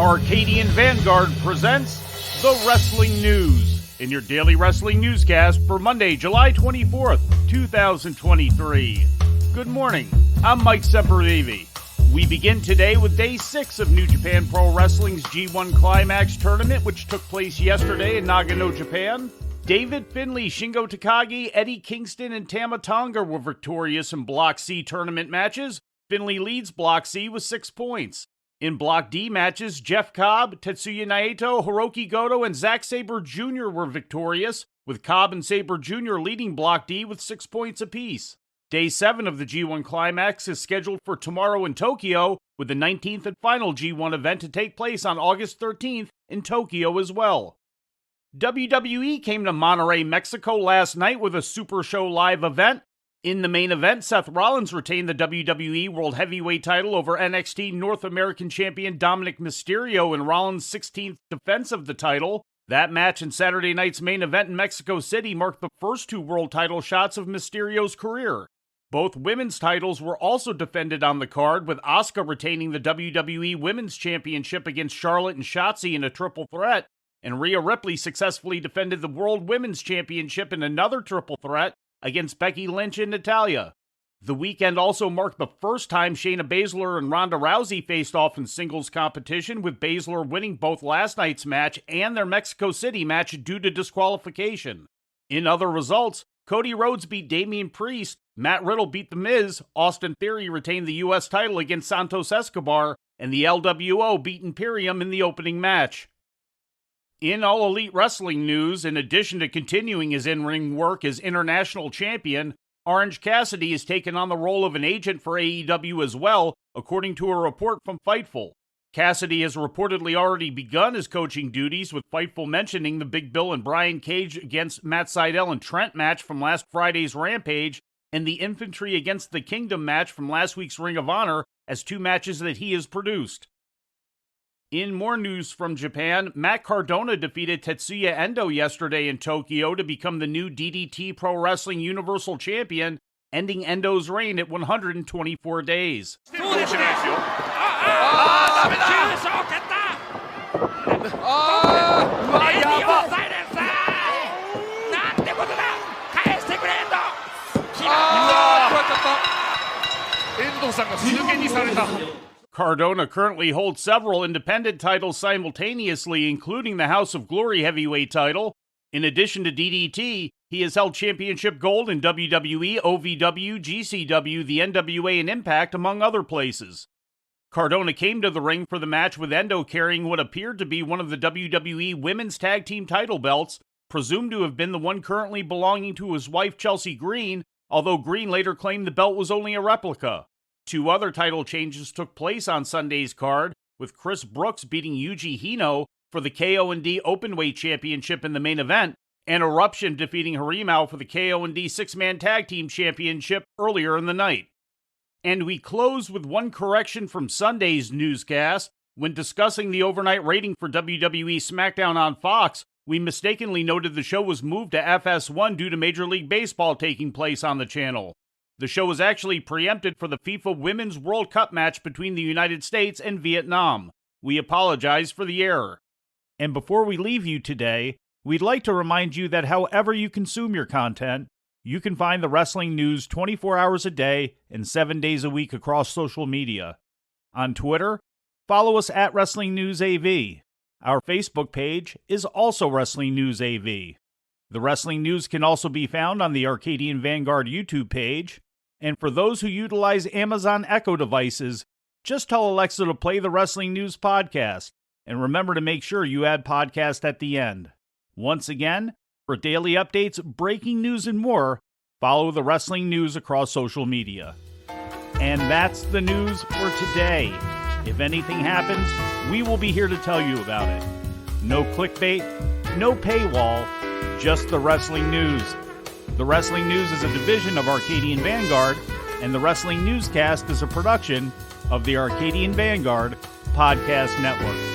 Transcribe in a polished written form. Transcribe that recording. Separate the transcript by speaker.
Speaker 1: Arcadian Vanguard presents The Wrestling News in your daily wrestling newscast for Monday, July 24th, 2023. Good morning, I'm Mike Sempervive. We begin today with Day 6 of New Japan Pro Wrestling's G1 Climax tournament, which took place yesterday in Nagano, Japan. David Finlay, Shingo Takagi, Eddie Kingston, and Tama Tonga were victorious in Block C tournament matches. Finlay leads Block C with 6 points. In Block D matches, Jeff Cobb, Tetsuya Naito, Hiroki Goto, and Zack Sabre Jr. were victorious, with Cobb and Sabre Jr. leading Block D with 6 points apiece. Day 7 of the G1 Climax is scheduled for tomorrow in Tokyo, with the 19th and final G1 event to take place on August 13th in Tokyo as well. WWE came to Monterrey, Mexico last night with a Supershow live event. In the main event, Seth Rollins retained the WWE World Heavyweight title over NXT North American Champion Dominic Mysterio in Rollins' 16th defense of the title. That match and Saturday night's main event in Mexico City marked the first 2 world title shots of Mysterio's career. Both women's titles were also defended on the card, with Asuka retaining the WWE Women's Championship against Charlotte and Shotzi in a triple threat, and Rhea Ripley successfully defended the World Women's Championship in another triple threat against Becky Lynch and Natalya. The weekend also marked the first time Shayna Baszler and Ronda Rousey faced off in singles competition, with Baszler winning both last night's match and their Mexico City match due to disqualification. In other results, Cody Rhodes beat Damian Priest, Matt Riddle beat The Miz, Austin Theory retained the U.S. title against Santos Escobar, and the LWO beat Imperium in the opening match. In All Elite Wrestling news, in addition to continuing his in-ring work as international champion, Orange Cassidy has taken on the role of an agent for AEW as well, according to a report from Fightful. Cassidy has reportedly already begun his coaching duties, with Fightful mentioning the Big Bill and Brian Cage against Matt Sydal and Trent match from last Friday's Rampage, and the Infantry against the Kingdom match from last week's Ring of Honor as 2 matches that he has produced. In more news from Japan, Matt Cardona defeated Tetsuya Endo yesterday in Tokyo to become the new DDT Pro Wrestling Universal Champion, ending Endo's reign at 124 days. Cardona currently holds several independent titles simultaneously, including the House of Glory heavyweight title. In addition to DDT, he has held championship gold in WWE, OVW, GCW, the NWA, and Impact, among other places. Cardona came to the ring for the match with Endo carrying what appeared to be one of the WWE Women's Tag Team title belts, presumed to have been the one currently belonging to his wife Chelsea Green, although Green later claimed the belt was only a replica. 2 other title changes took place on Sunday's card, with Chris Brooks beating Yuji Hino for the KO&D Openweight Championship in the main event, and Eruption defeating Harimau for the KO&D 6-Man Tag Team Championship earlier in the night. And we close with one correction from Sunday's newscast. When discussing the overnight rating for WWE SmackDown on Fox, we mistakenly noted the show was moved to FS1 due to Major League Baseball taking place on the channel. The show was actually preempted for the FIFA Women's World Cup match between the United States and Vietnam. We apologize for the error. And before we leave you today, we'd like to remind you that however you consume your content, you can find the wrestling news 24 hours a day and 7 days a week across social media. On Twitter, follow us at Wrestling News AV. Our Facebook page is also Wrestling News AV. The Wrestling News can also be found on the Arcadian Vanguard YouTube page. And for those who utilize Amazon Echo devices, just tell Alexa to play the Wrestling News podcast. And remember to make sure you add podcast at the end. Once again, for daily updates, breaking news, and more, follow the Wrestling News across social media. And that's the news for today. If anything happens, we will be here to tell you about it. No clickbait, no paywall, just the Wrestling News. The Wrestling News is a division of Arcadian Vanguard, and the Wrestling Newscast is a production of the Arcadian Vanguard Podcast Network.